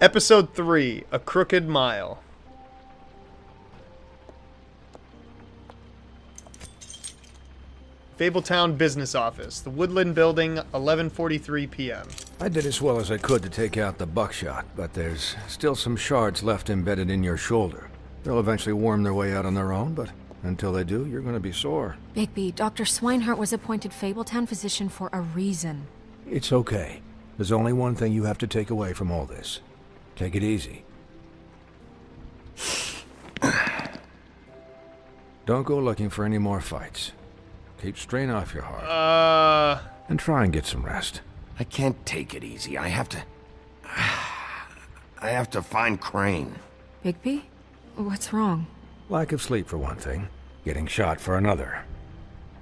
Episode 3, A Crooked Mile. Fabletown Business Office, the Woodland Building, 11:43 p.m. I did as well as I could to take out the buckshot, but there's still some shards left embedded in your shoulder. They'll eventually worm their way out on their own, but until they do, you're going to be sore. Bigby, Dr. Swinehart was appointed Fabletown physician for a reason. It's okay. There's only one thing you have to take away from all this. Take it easy. Don't go looking for any more fights. Keep strain off your heart. And try and get some rest. I can't take it easy. I have to find Crane. Bigby? What's wrong? Lack of sleep for one thing. Getting shot for another.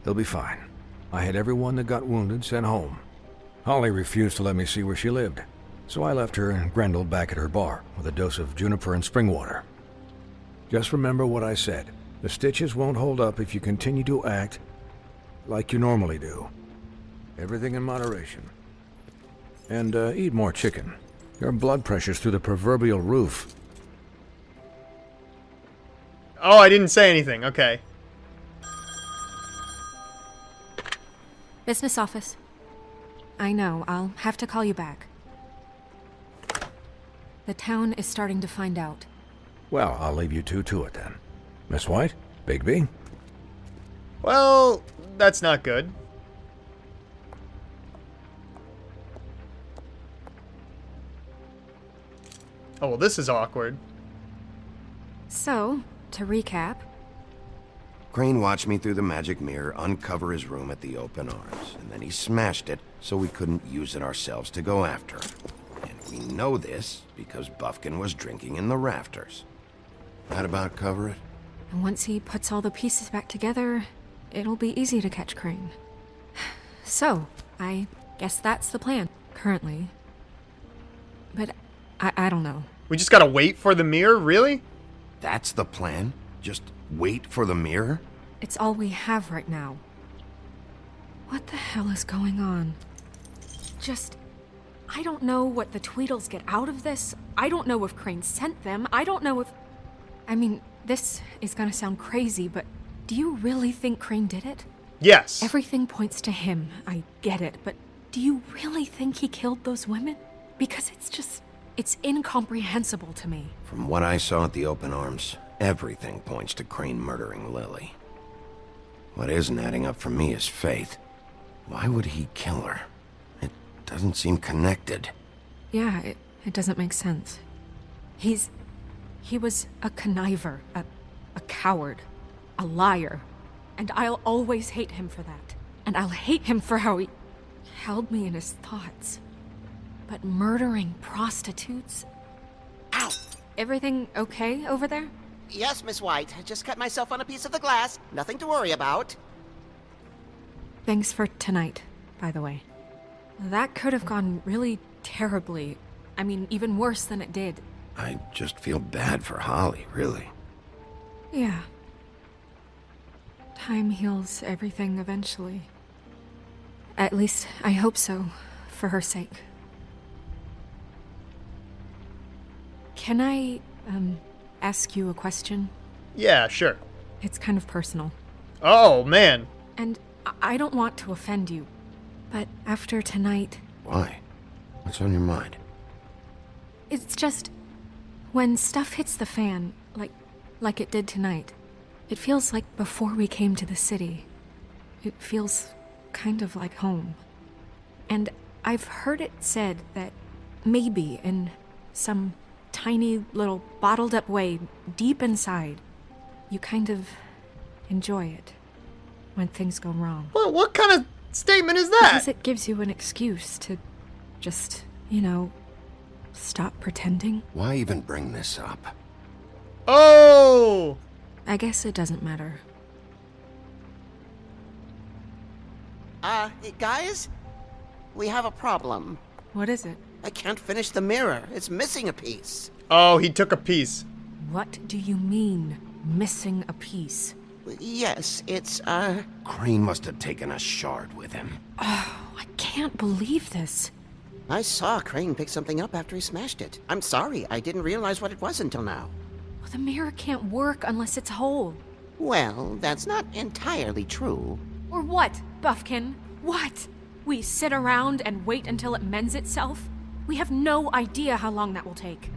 He'll be fine. I had everyone that got wounded sent home. Holly refused to let me see where she lived, so I left her and Grendel back at her bar with a dose of juniper and spring water. Just remember what I said. The stitches won't hold up if you continue to act like you normally do. Everything in moderation. And eat more chicken. Your blood pressure's through the proverbial roof. Oh, I didn't say anything. Okay. Business office. I know, I'll have to call you back. The town is starting to find out. Well, I'll leave you two to it then. Miss White? Bigby? Well, that's not good. Oh, well, this is awkward. So, to recap... Crane watched me through the magic mirror uncover his room at the Open Arms, and then he smashed it so we couldn't use it ourselves to go after him. And we know this because Buffkin was drinking in the rafters. That about cover it? And once he puts all the pieces back together, it'll be easy to catch Crane. So, I guess that's the plan, currently. But I don't know. We just gotta wait for the mirror? Really? That's the plan? Just wait for the mirror? It's all we have right now. What the hell is going on? I don't know what the Tweedles get out of this. I don't know if Crane sent them. I don't know if... I mean, this is gonna sound crazy, but do you really think Crane did it? Yes. Everything points to him. I get it, but do you really think he killed those women? Because it's incomprehensible to me. From what I saw at the Open Arms, everything points to Crane murdering Lily. What isn't adding up for me is Faith. Why would he kill her? It doesn't seem connected. Yeah, it doesn't make sense. He was a conniver, a coward, a liar. And I'll always hate him for that. And I'll hate him for how he held me in his thoughts. But murdering prostitutes? Ow! Everything okay over there? Yes, Miss White. I just cut myself on a piece of the glass. Nothing to worry about. Thanks for tonight, by the way. That could have gone really terribly. I mean, even worse than it did. I just feel bad for Holly, really. Yeah. Time heals everything eventually. At least, I hope so, for her sake. Can I, ask you a question? Yeah, sure. It's kind of personal. Oh, man. And I don't want to offend you, but after tonight... Why? What's on your mind? It's just... when stuff hits the fan, like it did tonight, it feels like before we came to the city. It feels kind of like home. And I've heard it said that maybe in some tiny little bottled up way deep inside, you kind of enjoy it when things go wrong. What kind of statement is that? Because it gives you an excuse to just, stop pretending. Why even bring this up? Oh! I guess it doesn't matter. Guys? We have a problem. What is it? I can't finish the mirror. It's missing a piece. Oh, he took a piece. What do you mean, missing a piece? Yes, it's, Crane must have taken a shard with him. Oh, I can't believe this. I saw Crane pick something up after he smashed it. I'm sorry, I didn't realize what it was until now. Well, the mirror can't work unless it's whole. Well, that's not entirely true. Or what, Buffkin? What? We sit around and wait until it mends itself? We have no idea how long that will take.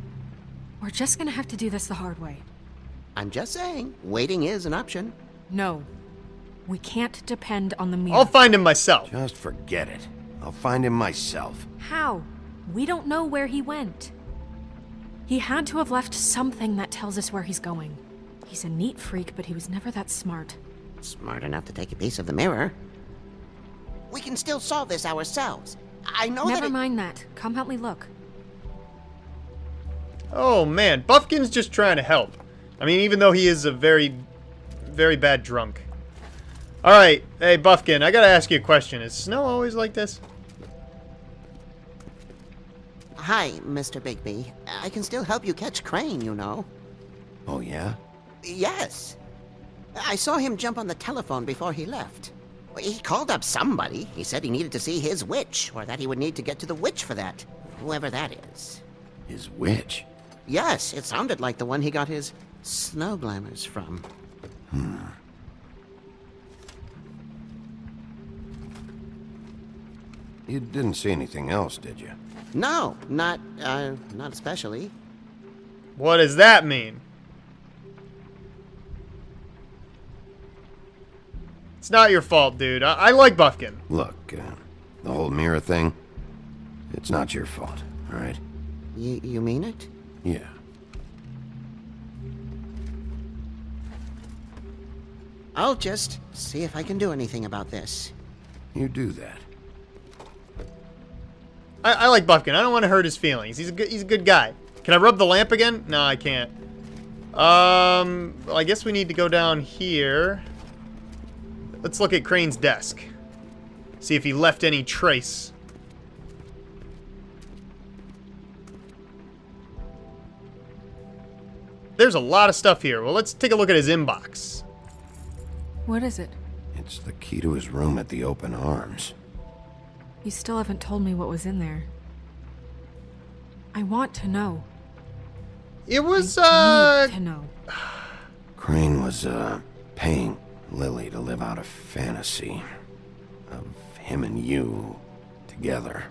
We're just gonna have to do this the hard way. I'm just saying, waiting is an option. No. We can't depend on the mirror. I'll find him myself. Just forget it. I'll find him myself. How? We don't know where he went. He had to have left something that tells us where he's going. He's a neat freak, but he was never that smart. Smart enough to take a piece of the mirror. We can still solve this ourselves. I know Never mind that. Come help me look. Oh man, Buffkin's just trying to help. I mean, even though he is a very, very bad drunk. Alright, hey Buffkin, I gotta ask you a question. Is Snow always like this? Hi, Mr. Bigby. I can still help you catch Crane, you know. Oh, yeah? Yes. I saw him jump on the telephone before he left. He called up somebody. He said he needed to see his witch, or that he would need to get to the witch for that. Whoever that is. His witch? Yes, it sounded like the one he got his snow glamours from. You didn't see anything else, did you? No, not especially. What does that mean? It's not your fault, dude. I like Buffkin. Look, the whole mirror thing, it's not your fault, all right? You mean it? Yeah. I'll just see if I can do anything about this. You do that. I like Buffkin. I don't want to hurt his feelings. He's a good guy. Can I rub the lamp again? No, I can't. Well, I guess we need to go down here. Let's look at Crane's desk. See if he left any trace. There's a lot of stuff here. Well, let's take a look at his inbox. What is it? It's the key to his room at the Open Arms. You still haven't told me what was in there. I want to know. It was, I need to know. Crane was, paying Lily to live out a fantasy of him and you together.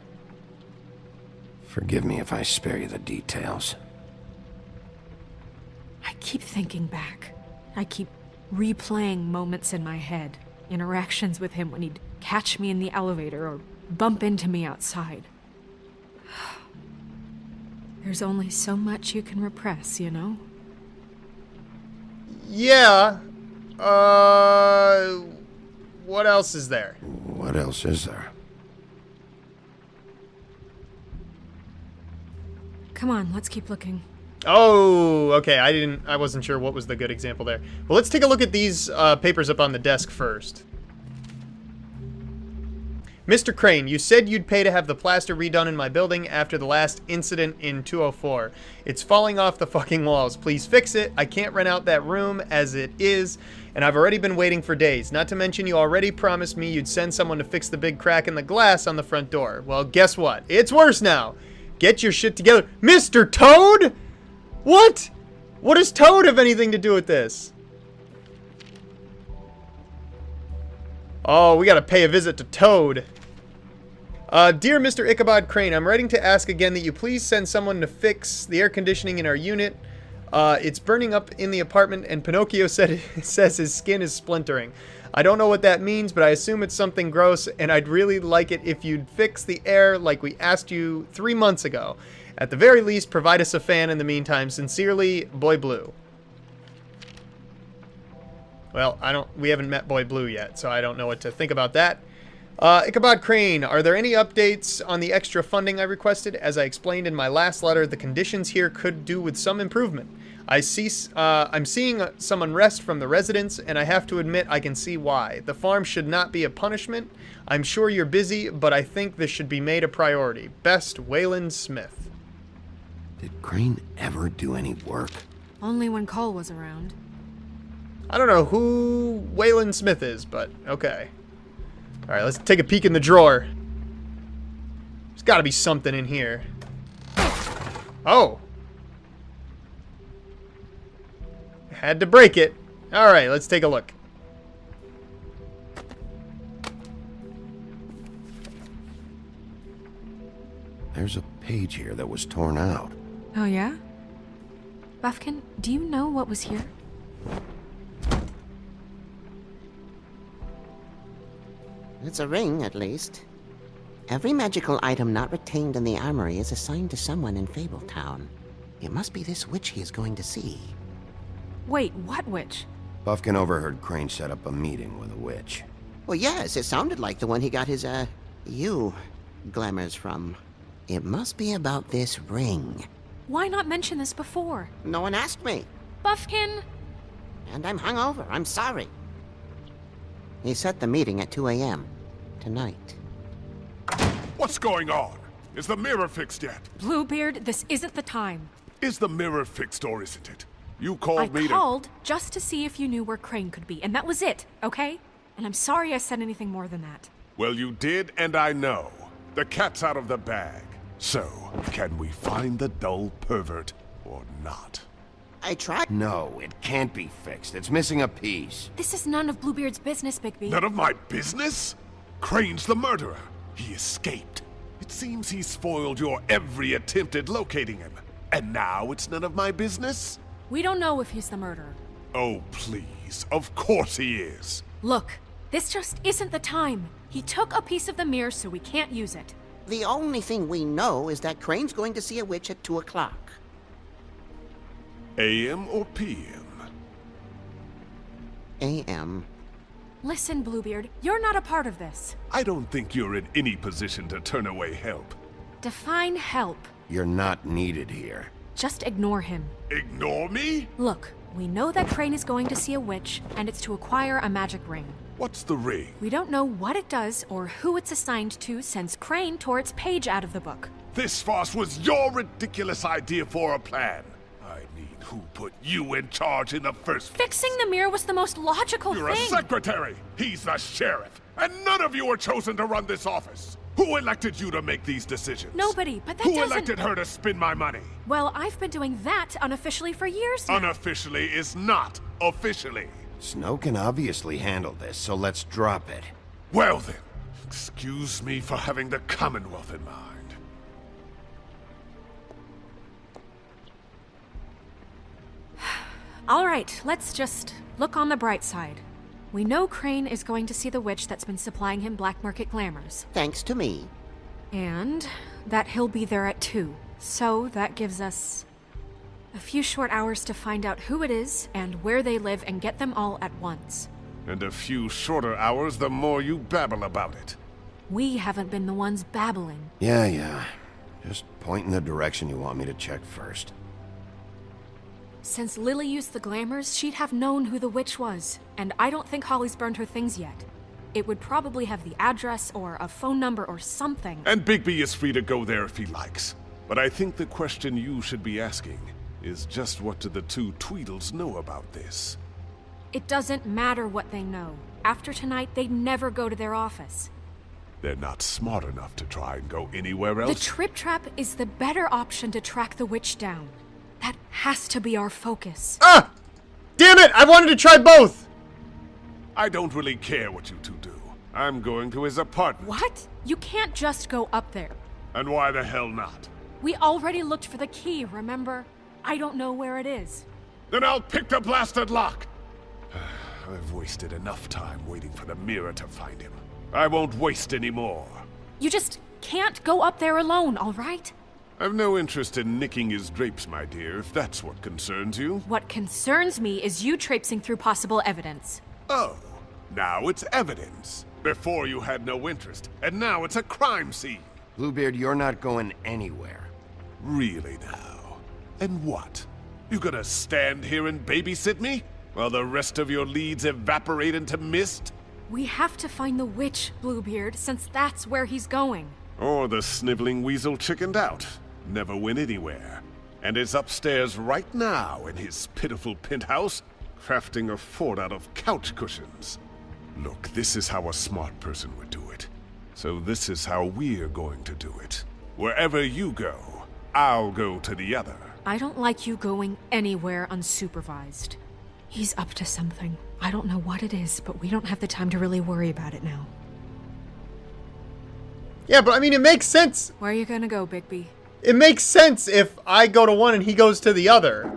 Forgive me if I spare you the details. I keep thinking back. I keep replaying moments in my head. Interactions with him when he'd catch me in the elevator or bump into me outside. There's only so much you can repress, you know? yeah. What else is there? What else is there? Come on, let's keep looking. Oh, okay. I wasn't sure what was the good example there. Well, let's take a look at these papers up on the desk first. Mr. Crane, you said you'd pay to have the plaster redone in my building after the last incident in 204. It's falling off the fucking walls. Please fix it. I can't rent out that room as it is, and I've already been waiting for days. Not to mention you already promised me you'd send someone to fix the big crack in the glass on the front door. Well, guess what? It's worse now. Get your shit together. Mr. Toad? What? What does Toad have anything to do with this? Oh, we gotta pay a visit to Toad. Dear Mr. Ichabod Crane, I'm writing to ask again that you please send someone to fix the air conditioning in our unit. It's burning up in the apartment, and Pinocchio says his skin is splintering. I don't know what that means, but I assume it's something gross, and I'd really like it if you'd fix the air like we asked you 3 months ago. At the very least, provide us a fan in the meantime. Sincerely, Boy Blue. Well, we haven't met Boy Blue yet, so I don't know what to think about that. Ichabod Crane, are there any updates on the extra funding I requested? As I explained in my last letter, the conditions here could do with some improvement. I'm seeing some unrest from the residents, and I have to admit I can see why. The farm should not be a punishment. I'm sure you're busy, but I think this should be made a priority. Best, Wayland Smith. Did Crane ever do any work? Only when Cole was around. I don't know who Wayland Smith is, but okay. Alright, let's take a peek in the drawer. There's gotta be something in here. Oh. Had to break it. Alright, let's take a look. There's a page here that was torn out. Oh, yeah? Buffkin, do you know what was here? It's a ring, at least. Every magical item not retained in the armory is assigned to someone in Fabletown. It must be this witch he is going to see. Wait, what witch? Buffkin overheard Crane set up a meeting with a witch. Well, yes, it sounded like the one he got his, glamours from. It must be about this ring. Why not mention this before? No one asked me. Buffkin! And I'm hungover. I'm sorry. He set the meeting at 2 a.m. tonight. What's going on? Is the mirror fixed yet? Bluebeard, this isn't the time. Is the mirror fixed or isn't it? You called me I to... called just to see if you knew where Crane could be, and that was it, okay? And I'm sorry I said anything more than that. Well, you did, and I know. The cat's out of the bag. So, can we find the dull pervert or not? I tried. No, it can't be fixed. It's missing a piece. This is none of Bluebeard's business, Bigby. None of my business? Crane's the murderer. He escaped. It seems he spoiled your every attempt at locating him. And now it's none of my business? We don't know if he's the murderer. Oh, please. Of course he is. Look, this just isn't the time. He took a piece of the mirror, so we can't use it. The only thing we know is that Crane's going to see a witch at 2 o'clock. AM or PM? A.M. Listen, Bluebeard, you're not a part of this. I don't think you're in any position to turn away help. Define help. You're not needed here. Just ignore him. Ignore me? Look, we know that Crane is going to see a witch, and it's to acquire a magic ring. What's the ring? We don't know what it does or who it's assigned to since Crane tore its page out of the book. This farce was your ridiculous idea for a plan. I mean, who put you in charge in the first place? Fixing the mirror was the most logical You're thing. a secretary. He's the sheriff. And none of you were chosen to run this office. Who elected you to make these decisions? Nobody, but that Who doesn't... elected her to spend my money? Well, I've been doing that unofficially for years now. Unofficially is not officially. Snow can obviously handle this, so let's drop it. Well then, excuse me for having the Commonwealth in mind. All right, let's just look on the bright side. We know Crane is going to see the witch that's been supplying him black market glamours. Thanks to me. And that he'll be there at 2. So that gives us a few short hours to find out who it is and where they live and get them all at once. And a few shorter hours the more you babble about it. We haven't been the ones babbling. Yeah. Just point in the direction you want me to check first. Since Lily used the glamours, she'd have known who the witch was, and I don't think Holly's burned her things yet. It would probably have the address or a phone number or something. And Bigby is free to go there if he likes. But I think the question you should be asking is just what do the two Tweedles know about this? It doesn't matter what they know. After tonight, they'd never go to their office. They're not smart enough to try and go anywhere else. The Trip Trap is the better option to track the witch down. That has to be our focus. Ah! Damn it! I wanted to try both! I don't really care what you two do. I'm going to his apartment. What? You can't just go up there. And why the hell not? We already looked for the key, remember? I don't know where it is. Then I'll pick the blasted lock! I've wasted enough time waiting for the mirror to find him. I won't waste any more. You just can't go up there alone, all right? I've no interest in nicking his drapes, my dear, if that's what concerns you. What concerns me is you traipsing through possible evidence. Oh, now it's evidence. Before you had no interest, and now it's a crime scene. Bluebeard, you're not going anywhere. Really now? And what? You gonna stand here and babysit me? While the rest of your leads evaporate into mist? We have to find the witch, Bluebeard, since that's where he's going. Or the sniveling weasel chickened out. Never went anywhere. And is upstairs right now in his pitiful penthouse, crafting a fort out of couch cushions. Look, this is how a smart person would do it. So this is how we're going to do it. Wherever you go, I'll go to the other. I don't like you going anywhere unsupervised. He's up to something. I don't know what it is, but we don't have the time to really worry about it now. Yeah, but I mean, it makes sense. Where are you gonna go, Bigby? It makes sense if I go to one and he goes to the other.